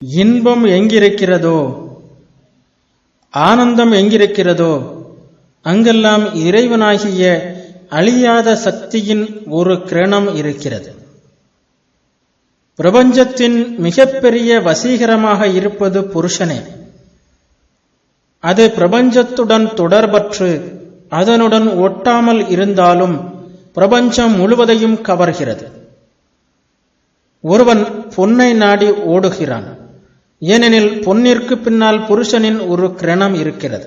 இன்பம் எங்கிருக்கிறதோ, ஆனந்தம் எங்கிருக்கிறதோ அங்கெல்லாம் இறைவனாகிய அழியாத சக்தியின் ஒரு கிரணம் இருக்கிறது. பிரபஞ்சத்தின் மிகப்பெரிய வசீகரமாக இருப்பது புருஷனே. அது பிரபஞ்சத்துடன் தொடர்பற்று அதனுடன் ஒட்டாமல் இருந்தாலும் பிரபஞ்சம் முழுவதையும் கவர்கிறது. ஒருவன் பொன்னை நாடி ஓடுகிறான், ஏனெனில் பொன்னிற்கு பின்னால் புருஷனின் ஒரு கிரணம் இருக்கிறது.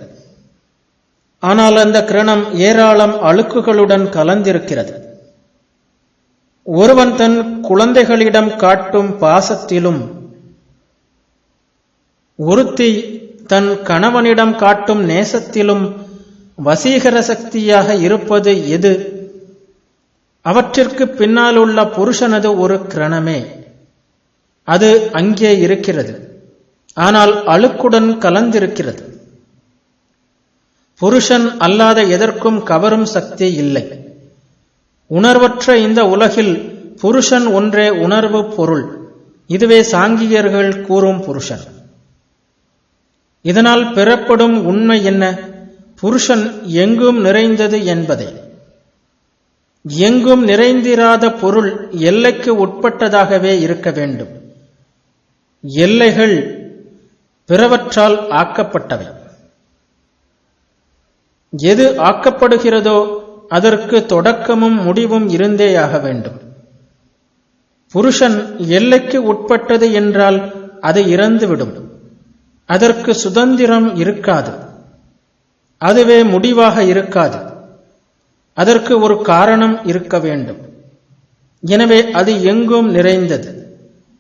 ஆனால் அந்த கிரணம் ஏராளம் அழுக்குகளுடன் கலந்திருக்கிறது. ஒருவன் தன் குழந்தைகளிடம் காட்டும் பாசத்திலும் ஒருத்தி தன் கணவனிடம் காட்டும் நேசத்திலும் வசீகர சக்தியாக இருப்பது எது? அவற்றிற்கு பின்னால் உள்ள புருஷனது ஒரு கிரணமே. அது அங்கே இருக்கிறது, ஆனால் அழுக்குடன் கலந்திருக்கிறது. புருஷன் அல்லாத எதற்கும் கவரும் சக்தி இல்லை. உணர்வற்ற இந்த உலகில் புருஷன் ஒன்றே உணர்வு பொருள். இதுவே சாங்கியர்கள் கூறும் புருஷன். இதனால் பெறப்படும் உண்மை என்ன? புருஷன் எங்கும் நிறைந்தது என்பதே. எங்கும் நிறைந்திராத பொருள் எல்லைக்கு உட்பட்டதாகவே இருக்க வேண்டும். எல்லைகள் பிறவற்றால் ஆக்கப்பட்டவை. எது ஆக்கப்படுகிறதோ அதற்கு தொடக்கமும் முடிவும் இருந்தேயாக வேண்டும். புருஷன் எல்லைக்கு உட்பட்டது என்றால் அது இறந்துவிடும். அதற்கு சுதந்திரம் இருக்காது. அதுவே முடிவாக இருக்காது. அதற்கு ஒரு காரணம் இருக்க வேண்டும். எனவே அது எங்கும் நிறைந்தது.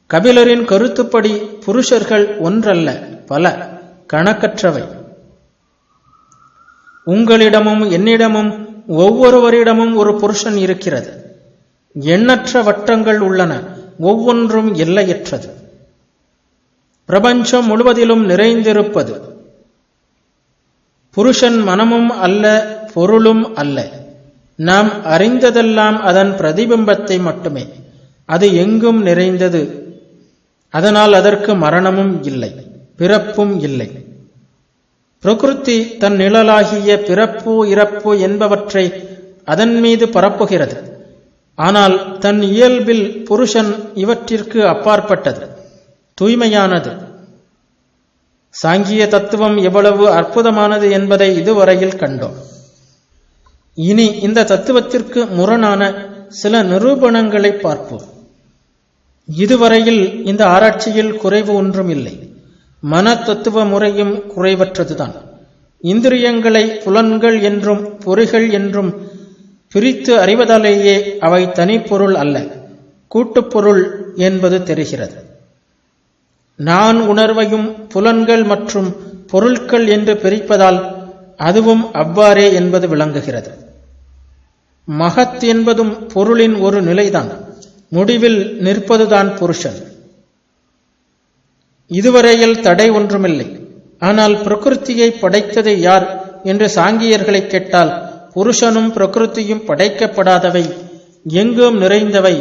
கபிலரின் கருத்துப்படி புருஷர்கள் ஒன்றல்ல, பல, கணக்கற்றவை. உங்களிடமும் என்னிடமும் ஒவ்வொருவரிடமும் ஒரு புருஷன் இருக்கிறது. எண்ணற்ற வட்டங்கள் உள்ளன, ஒவ்வொன்றும் எல்லையற்றது. பிரபஞ்சம் முழுவதிலும் நிறைந்திருப்பது புருஷன் மனமும் அல்ல, பொருளும் அல்ல. நாம் அறிந்ததெல்லாம் அதன் பிரதிபிம்பத்தை மட்டுமே. அது எங்கும் நிறைந்தது. அதனால் அதற்கு மரணமும் இல்லை, பிறப்பும் இல்லை. பிரகிருதி தன் நிழலாகிய பிறப்பு இறப்பு என்பவற்றை அதன் மீது பரப்புகிறது. ஆனால் தன் இயல்பில் புருஷன் இவற்றிற்கு அப்பாற்பட்டது, தூய்மையானது. சாங்கிய தத்துவம் எவ்வளவு அற்புதமானது என்பதை இதுவரையில் கண்டோம். இனி இந்த தத்துவத்திற்கு முரணான சில நிரூபணங்களை பார்ப்போம். இதுவரையில் இந்த ஆராய்ச்சியில் குறைவு ஒன்றும் இல்லை. மன தத்துவ முறையும் குறைவற்றதுதான். இந்திரியங்களை புலன்கள் என்றும் பொறிகள் என்றும் பிரித்து அறிவதாலேயே அவை தனிப்பொருள் அல்ல, கூட்டுப்பொருள் என்பது தெரிகிறது. நான் உணர்வையும் புலன்கள் மற்றும் பொருட்கள் என்று பிரிப்பதால் அதுவும் அவ்வாறே என்பது விளங்குகிறது. மகத் என்பதும் பொருளின் ஒரு நிலைதான். முடிவில் நிற்பதுதான் புருஷன். இதுவரையில் தடை ஒன்றுமில்லை. ஆனால் பிரகிருதியை படைத்தது யார் என்று சாங்கியர்களை கேட்டால் புருஷனும் பிரகிருதியும் படைக்கப்படாதவை, எங்கும் நிறைந்தவை,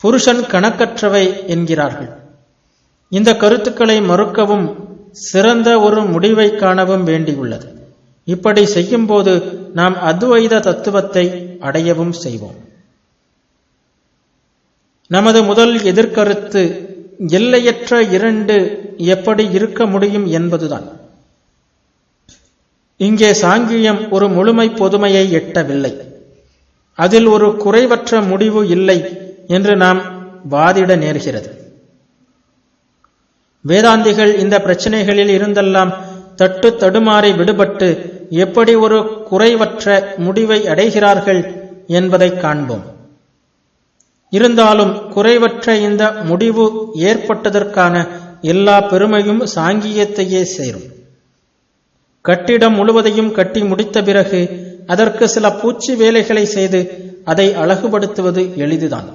புருஷன் கணக்கற்றவை என்கிறார்கள். இந்த கருத்துக்களை மறுக்கவும் சிறந்த ஒரு முடிவை காணவும் வேண்டியுள்ளது. இப்படி செய்யும்போது நாம் அத்வைத தத்துவத்தை அடையவும் செய்வோம். நமது முதல் எதிர்கருத்து எல்லையற்ற இரண்டு எப்படி இருக்க முடியும் என்பதுதான். இங்கே சாங்கியம் ஒரு முழுமை பொதுமையை எட்டவில்லை. அதில் ஒரு குறைவற்ற முடிவு இல்லை என்று நாம் வாதிட நேர்கிறது. வேதாந்திகள் இந்த பிரச்சனைகளில் இருந்தெல்லாம் தட்டு தடுமாறி விடுபட்டு எப்படி ஒரு குறைவற்ற முடிவை அடைகிறார்கள் என்பதை காண்போம். இருந்தாலும் குறைவற்ற இந்த முடிவு ஏற்பட்டதற்கான எல்லா பெருமையும் சாங்கியத்தையே சேரும். கட்டிடம் முழுவதையும் கட்டி முடித்த பிறகு அதற்கு சில பூச்சி வேலைகளை செய்து அதை அழகுபடுத்துவது எளிதுதான்.